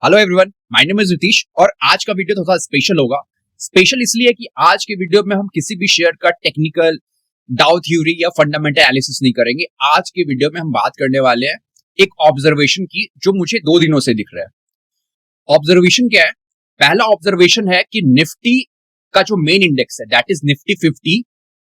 Hello everyone, my name is Nitish और आज का वीडियो थोड़ा स्पेशल होगा। स्पेशल इसलिए कि आज के वीडियो में हम किसी भी शेयर का टेक्निकल डाउ थ्योरी या फंडामेंटल एनालिसिस नहीं करेंगे। आज के वीडियो में हम बात करने वाले हैं एक ऑब्जर्वेशन की जो मुझे 2 दिनों से दिख रहा है। ऑब्जर्वेशन क्या है? पहला ऑब्जर्वेशन है कि निफ्टी का जो मेन इंडेक्स है that is Nifty 50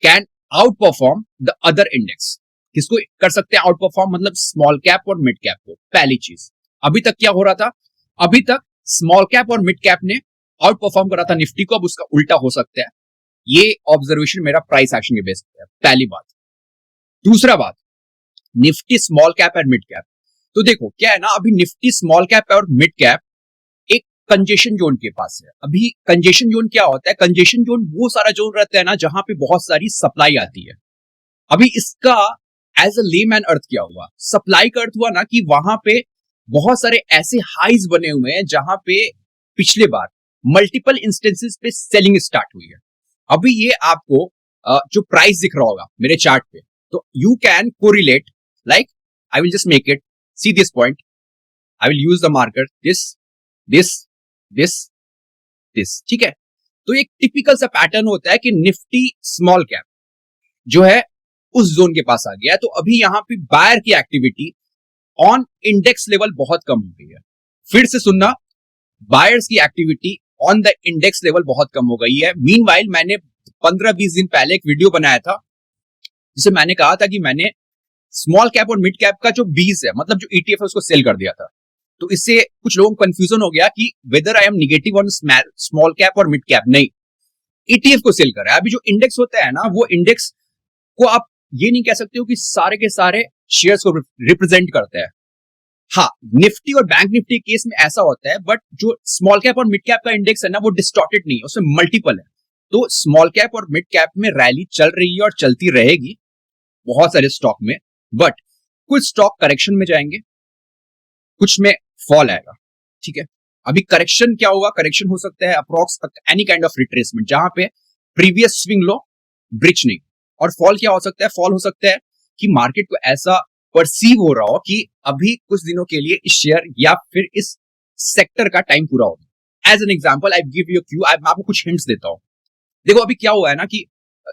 can out perform the other index. किसको कर सकते हैं आउट परफॉर्म? मतलब स्मॉल कैप और मिड कैप को। पहली चीज, अभी तक क्या हो रहा था? अभी तक स्मॉल कैप और मिड कैप ने आउट परफॉर्म करा था निफ्टी को, अब उसका उल्टा हो सकता है। ये ऑब्जर्वेशन मेरा प्राइस एक्शन के बेस पे है, पहली बात। दूसरा बात, निफ्टी स्मॉल कैप और मिड कैप। तो देखो क्या है ना, अभी निफ्टी स्मॉल कैप और मिड कैप एक कंजेशन जोन के पास है। अभी कंजेशन जोन क्या होता है? कंजेशन जोन वो सारा जोन रहता है ना जहां पे बहुत सारी सप्लाई आती है। अभी इसका एज अ लेमैन अर्थ क्या हुआ? सप्लाई का अर्थ हुआ ना कि वहां पे बहुत सारे ऐसे हाइज बने हुए हैं जहां पे पिछले बार मल्टीपल इंस्टेंसेस पे सेलिंग स्टार्ट हुई है। अभी ये आपको जो प्राइस दिख रहा होगा मेरे चार्ट पे, तो you can correlate, like I will just make it, see this point, I will use the marker this this this this, ठीक है। तो एक टिपिकल सा पैटर्न होता है कि निफ्टी स्मॉल कैप जो है उस जोन के पास आ गया है। तो अभी यहां पे बायर की एक्टिविटी ऑन इंडेक्स लेवल बहुत कम हो गई है। फिर से सुनना, बायर्स की activity on the index level बहुत कम हो गई है। मीनवाइल मैंने 15-20 दिन पहले एक वीडियो बनाया था जिसे मैंने कहा था कि मैंने स्मॉल कैप और मिड कैप का जो बीज है, मतलब जो ईटीएफ है, उसको सेल कर दिया था। तो इससे कुछ लोगों को कंफ्यूजन हो गया कि whether I am negative on small cap और मिड कैप। नहीं, ईटीएफ को सेल कर रहा है। अभी जो इंडेक्स होता है ना, वो इंडेक्स को आप ये नहीं कह सकते हो कि सारे के सारे शेयर्स को रिप्रेजेंट करते हैं। हाँ, निफ्टी और बैंक निफ्टी केस में ऐसा होता है, बट जो स्मॉल कैप और मिड कैप का इंडेक्स है ना, वो डिस्टॉर्टेड नहीं है, उसमें मल्टीपल है। तो स्मॉल कैप और मिड कैप में रैली चल रही है और चलती रहेगी बहुत सारे स्टॉक में, बट कुछ स्टॉक करेक्शन में जाएंगे, कुछ में फॉल आएगा, ठीक है। अभी करेक्शन क्या होगा? करेक्शन हो सकता है approx any kind of retracement जहां पे प्रीवियस स्विंग लो ब्रिच नहीं। और फॉल क्या हो सकता है? फॉल हो सकता है कि मार्केट को ऐसा परसीव हो रहा हो कि अभी कुछ दिनों के लिए इस शेयर या फिर इस सेक्टर का टाइम पूरा हो गया। As an example I give you Q, मैं आपको कुछ हिंट्स देता हूं। देखो अभी क्या हुआ है ना कि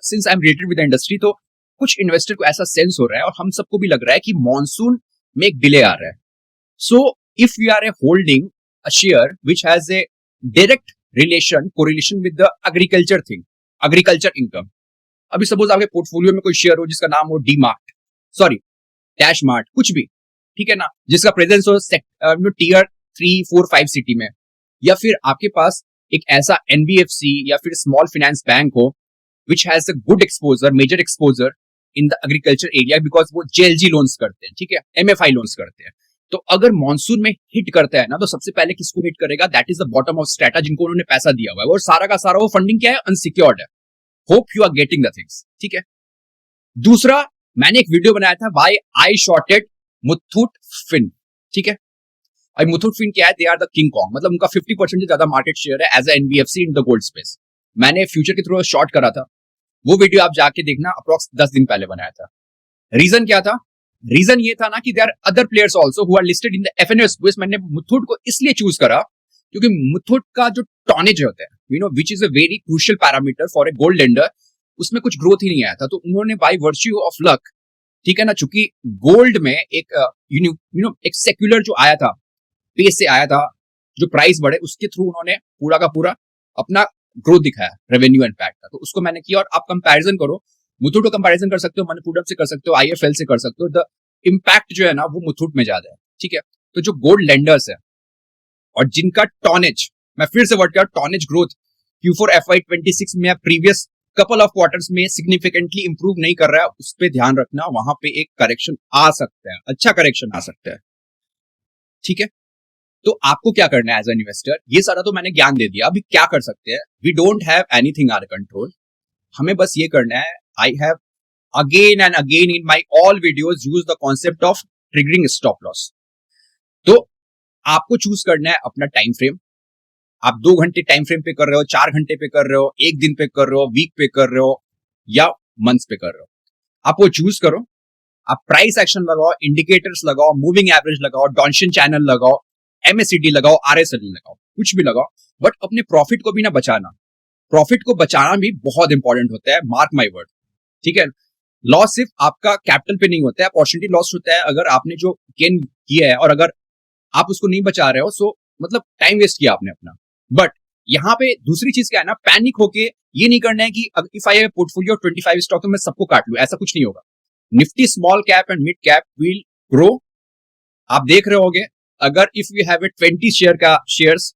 since I am related with the industry, तो कुछ इन्वेस्टर को ऐसा सेंस हो रहा है और हम सबको भी लग रहा है कि मॉनसून में एक डिले आ रहा है। So if you are a holding a share which has a direct correlation with the agriculture thing, agriculture income. अभी सपोज आपके पोर्टफोलियो में कोई शेयर हो जिसका नाम हो D mart, sorry dash mart, कुछ भी, ठीक है ना, जिसका प्रेजेंस हो टीयर 3, 4, 5 सिटी में, या फिर आपके पास एक ऐसा एनबीएफसी या फिर स्मॉल फाइनेंस बैंक हो which has a good exposure, major exposure in the agriculture area, because वो जेएलजी लोन्स करते हैं, ठीक है, एमएफआई लोन्स करते हैं। तो अगर मॉनसून में हिट करता है ना, तो सबसे पहले किसको हिट करेगा? That is the bottom of strata, जिनको उन्होंने पैसा दिया हुआ है, और सारा का सारा वो फंडिंग क्या है? अनसिक्योर्ड है। Hope you are getting the things, ठीक है। दूसरा, मैंने एक वीडियो बनाया था why I shorted Muthoot Fin, ठीक है। और मुथूट फिन क्या है? They are the King Kong, मतलब उनका 50% से ज्यादा मार्केट शेयर है as a NBFC in the gold space. मैंने फ्यूचर के थ्रू शॉर्ट करा था, वो वीडियो आप जाके देखना, अप्रॉक्स 10 दिन पहले बनाया था। रीजन क्या था? रीजन ये था ना कि there are other players also who are listed in the FNO space. मैंने मुथूट को इसलिए चूज करा क्योंकि मुथूट का जो टॉनेज होता है, you know, which is a very crucial parameter for a gold lender, उसमें कुछ ग्रोथ ही नहीं आया था। तो उन्होंने बाय वर्च्यू ऑफ लक, ठीक है ना, चूंकि गोल्ड में एक यू नो एक सेक्युलर जो आया था, पेस से आया था, जो प्राइस बढ़े, उसके थ्रू उन्होंने पूरा का पूरा अपना ग्रोथ दिखाया, रेवेन्यू इम्पैक्ट का। तो उसको मैंने किया, और आप कंपैरिजन करो, मुथूट को कंपैरिजन कर सकते हो, मणिपुरम से कर सकते हो, आईएफएल से कर सकते हो, द इम्पैक्ट जो है ना वो मुथूट में ज्यादा है, ठीक है। तो जो गोल्ड लेंडर्स है और जिनका टॉनेज, मैं फिर से वर्ड किया, टॉनेज ग्रोथ Q4 FY26 में प्रीवियस कपल ऑफ क्वार्टर्स में सिग्निफिकेंटली इंप्रूव नहीं कर रहा है, उस पर ध्यान रखना, वहां पे एक करेक्शन आ सकता है, अच्छा करेक्शन आ सकता है, ठीक है। तो आपको क्या करना है एज एन इन्वेस्टर? ये सारा तो मैंने ज्ञान दे दिया, अभी क्या कर सकते हैं? We don't have anything our control, हमें बस ये करना है, I have again and again in my all videos use the concept of triggering stop loss. तो आपको चूज करना है अपना टाइम फ्रेम। आप 2 घंटे टाइम फ्रेम पे कर रहे हो, 4 घंटे पे कर रहे हो, 1 दिन पे कर रहे हो, वीक पे कर रहे हो, या मंथ्स पे कर रहे हो, आप वो चूज करो। आप प्राइस एक्शन लगाओ, इंडिकेटर्स लगाओ, मूविंग एवरेज लगाओ, डॉन्शन चैनल लगाओ, MACD लगाओ, RSL लगाओ, कुछ भी लगाओ, बट अपने प्रॉफिट को भी ना बचाना। प्रॉफिट को बचाना भी बहुत इंपॉर्टेंट होता है, मार्क माई वर्ड, ठीक है। लॉस सिर्फ आपका कैपिटल पे नहीं होता है, अपॉर्चुनिटी लॉस होता है अगर आपने जो गेन किया है और अगर आप उसको नहीं बचा रहे हो, सो मतलब टाइम वेस्ट किया आपने अपना। बट यहाँ पे दूसरी चीज क्या है ना, पैनिक होके ये नहीं करना है कि if I have portfolio 25 stock तो मैं सबको काट लूं, ऐसा कुछ नहीं होगा। Nifty small cap and mid cap will grow. आप देख रहे होगे, अगर if you have a 20 share का शेयर्स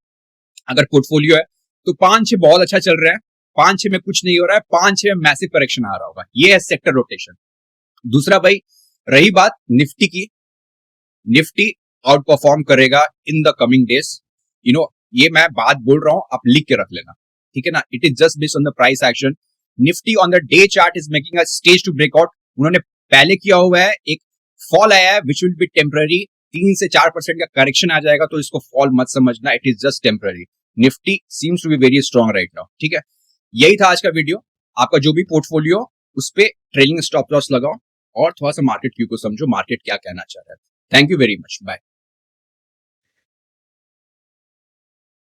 अगर पोर्टफोलियो है तो 5-6 बहुत अच्छा चल रहा है, 5-6 में कुछ नहीं हो रहा है, 5-6 में मैसिव करेक्शन आ रहा होगा। ये है सेक्टर रोटेशन। दूसरा भाई, रही बात निफ्टी की, निफ्टी आउट परफॉर्म करेगा इन द कमिंग डेज। ये मैं बात बोल रहा हूं, आप लिख के रख लेना, ठीक है ना। It is just based on the price action. Nifty on the day chart is making a stage to breakout. उन्होंने पहले किया हुआ है, एक फॉल आया है विच विल बी टेम्पररी, 3 से 4% का करेक्शन आ जाएगा, तो इसको फॉल मत समझना, it is just temporary. Nifty seems to be very strong right now, ठीक है। यही था आज का वीडियो। आपका जो भी पोर्टफोलियो, उस पे ट्रेलिंग स्टॉप लॉस लगाओ और थोड़ा सा मार्केट क्यू को समझो, मार्केट क्या कहना चाह रहा है। Thank you very much, bye.